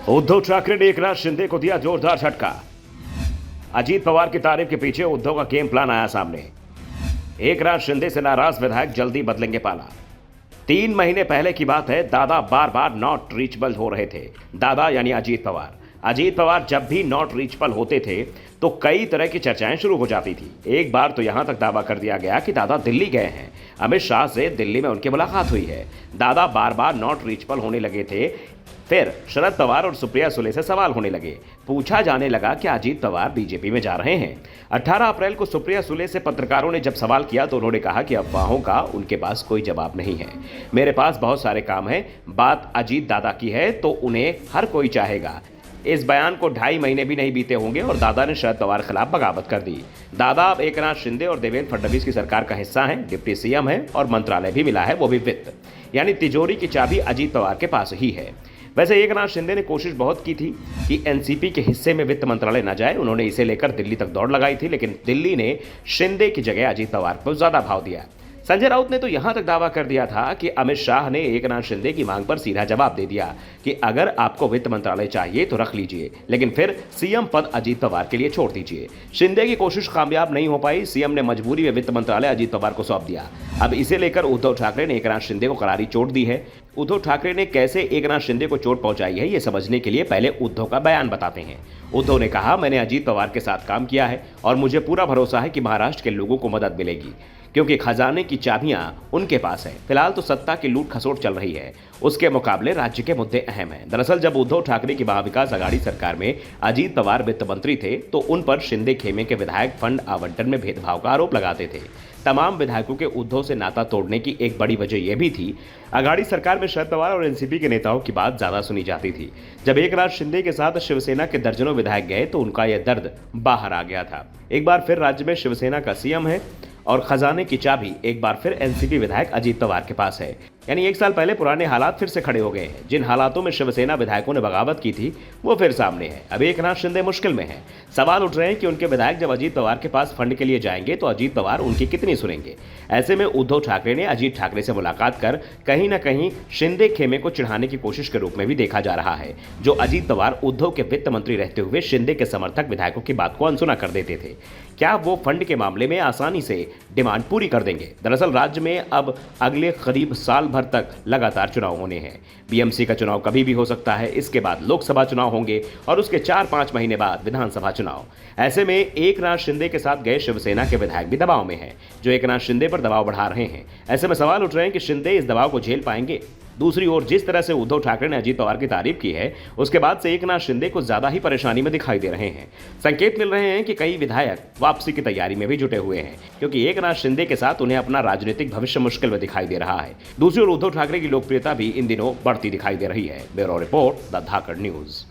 उद्धव ठाकरे ने एकनाथ शिंदे को दिया जोरदार झटका। अजीत पवार की तारीफ के पीछे उद्धव का गेम प्लान आया सामने। एकनाथ शिंदे से नाराज विधायक जल्दी बदलेंगे पाला। 3 महीने पहले की बात है, दादा बार बार नॉट रीचेबल हो रहे थे। दादा यानी अजीत पवार। अजीत पवार जब भी नॉट रीचेबल होते थे तो कई तरह की चर्चाएं शुरू हो जाती थी। एक बार तो यहां तक दावा कर दिया गया कि दादा दिल्ली गए हैं, अमित शाह से दिल्ली में उनकी मुलाकात हुई है। दादा बार बार नॉट रीचेबल होने लगे थे। फिर शरद पवार और सुप्रिया सुले से सवाल होने लगे। पूछा जाने लगा कि अजीत पवार बीजेपी में जा रहे हैं। 18 अप्रैल को सुप्रिया सुले से पत्रकारों ने जब सवाल किया तो उन्होंने कहा कि अफवाहों का उनके पास कोई जवाब नहीं है। मेरे पास बहुत सारे काम हैं। बात अजीत दादा की है तो उन्हें हर कोई चाहेगा। इस बयान को 2.5 महीने भी नहीं बीते होंगे और दादा ने शरद पवार खिलाफ बगावत कर दी। दादा अब एकनाथ शिंदे और देवेंद्र फडणवीस की सरकार का हिस्सा हैं, डिप्टी सीएम है और मंत्रालय भी मिला है, वो भी वित्त, यानी तिजोरी की चाबी अजीत पवार के पास ही है। वैसे एकनाथ शिंदे ने कोशिश बहुत की थी कि एनसीपी के हिस्से में वित्त मंत्रालय न जाए। उन्होंने इसे लेकर दिल्ली तक दौड़ लगाई थी, लेकिन दिल्ली ने शिंदे की जगह अजीत पवार को ज्यादा भाव दिया। संजय राउत ने तो यहां तक दावा कर दिया था कि अमित शाह ने एकनाथ शिंदे की मांग पर सीधा जवाब दे दिया कि अगर आपको वित्त मंत्रालय चाहिए तो रख लीजिए, लेकिन फिर सीएम पद अजीत पवार के लिए छोड़ दीजिए। शिंदे की कोशिश कामयाब नहीं हो पाई। सीएम ने मजबूरी में वित्त मंत्रालय अजीत पवार को सौंप दिया। अब इसे लेकर उद्धव ठाकरे ने एकनाथ शिंदे को करारी चोट दी है। उद्धव ठाकरे ने कैसे एकनाथ शिंदे को चोट पहुंचाई है, यह समझने के लिए पहले उद्धव का बयान बताते हैं। उद्धव ने कहा, मैंने अजीत पवार के साथ काम किया है और मुझे पूरा भरोसा है कि महाराष्ट्र के लोगों को मदद मिलेगी, क्योंकि खजाने की चाबियां उनके पास है। फिलहाल तो सत्ता की लूट खसोट चल रही है, उसके मुकाबले राज्य के मुद्दे अहम हैं। दरअसल जब उद्धव ठाकरे की महाविकास आघाड़ी सरकार में अजीत पवार वित्त मंत्री थे तो उन पर शिंदे खेमे के विधायक फंड आवंटन में भेदभाव का आरोप लगाते थे। तमाम विधायकों के उद्धव से नाता तोड़ने की एक बड़ी वजह यह भी थी, आघाड़ी सरकार में शरद पवार और एनसीपी के नेताओं की बात ज्यादा सुनी जाती थी। जब एकनाथ शिंदे के साथ शिवसेना के दर्जनों विधायक गए तो उनका यह दर्द बाहर आ गया था। एक बार फिर राज्य में शिवसेना का सीएम है और खजाने की चाबी एक बार फिर एनसीपी विधायक अजीत पवार के पास है। यानी 1 साल पहले पुराने हालात फिर से खड़े हो गए हैं। जिन हालातों में शिवसेना विधायकों ने बगावत की थी वो फिर सामने है। अब एकनाथ शिंदे मुश्किल में हैं। सवाल उठ रहे हैं कि उनके विधायक जब अजीत पवार के पास फंड के लिए जाएंगे तो अजीत पवार उनकी कितनी सुनेंगे। ऐसे में उद्धव ठाकरे ने अजीत ठाकरे से मुलाकात कर कहीं न कहीं शिंदे खेमे को चिढ़ाने की कोशिश के रूप में भी देखा जा रहा है। जो अजीत पवार उद्धव के वित्त मंत्री रहते हुए शिंदे के समर्थक विधायकों की बात को अनसुना कर देते थे, क्या वो फंड के मामले में आसानी से डिमांड पूरी कर देंगे? दरअसल राज्य में अब अगले करीब साल भर तक लगातार चुनाव होने हैं। बीएमसी का चुनाव कभी भी हो सकता है, इसके बाद लोकसभा चुनाव होंगे और उसके 4-5 महीने बाद विधानसभा चुनाव। ऐसे में एकनाथ शिंदे के साथ गए शिवसेना के विधायक भी दबाव में हैं, जो एकनाथ शिंदे पर दबाव बढ़ा रहे हैं। ऐसे में सवाल उठ रहे हैं कि शिंदे इस दबाव को झेल पाएंगे। दूसरी ओर जिस तरह से उद्धव ठाकरे ने अजीत पवार की तारीफ की है, उसके बाद से एकनाथ शिंदे को ज्यादा ही परेशानी में दिखाई दे रहे हैं। संकेत मिल रहे हैं कि कई विधायक वापसी की तैयारी में भी जुटे हुए हैं, क्योंकि एकनाथ शिंदे के साथ उन्हें अपना राजनीतिक भविष्य मुश्किल में दिखाई दे रहा है। दूसरी ओर उद्धव ठाकरे की लोकप्रियता भी इन दिनों बढ़ती दिखाई दे रही है। Bureau report, the Dhakad news.